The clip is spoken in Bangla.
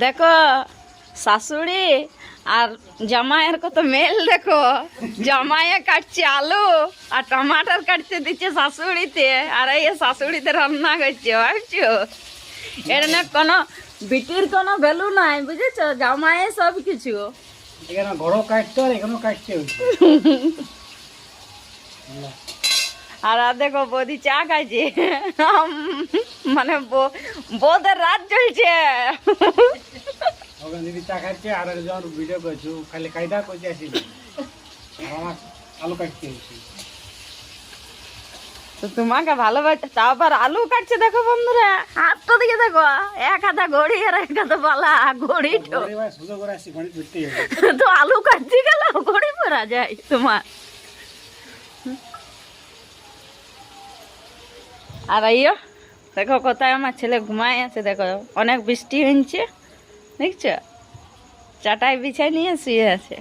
দেখো শাশুড়ি আর জামাইয়ের কত মেল দেখো। জামাইয়ে কাটছে আলু আর টমাটার কাটতে দিচ্ছে শাশুড়িতে, আর এই শাশুড়িতে রান্না করছে। ভাবছো এর না কোনো বিটির কোনো ভ্যালু নাই, বুঝেছো? জামাইয়ে সব কিছু। এখানে ঘরও কাটতে আর এখানেও কাটতে হচ্ছে। আর দেখো বৌদি চা খাইছে, মানে বৌদের রাত চলছে। ওখানে দিদি চা খাচ্ছে আর একজন ভিডিও করছো, খালি কায়দা করতে আসি আমার আলু কাটতে হচ্ছে। তো তোমাকে ভালোবাসে, তাও আবার আলু কাটছে। দেখো বন্ধুরা হাতটা দিকে দেখো, এক হাতে ঘড়ি আর এক হাতে পালা। ঘড়ি তো সুযোগ করে আসছি ঘড়ি ধরতে তো আলু কাটতে গেল ঘড়ি পরা যায় তোমার। আর আইও দেখো কোথায় আমার ছেলে ঘুমায় আছে। দেখো অনেক বৃষ্টি হয়েছে, দেখছো? চাটাই বিছাই নিয়ে শুয়ে আছে।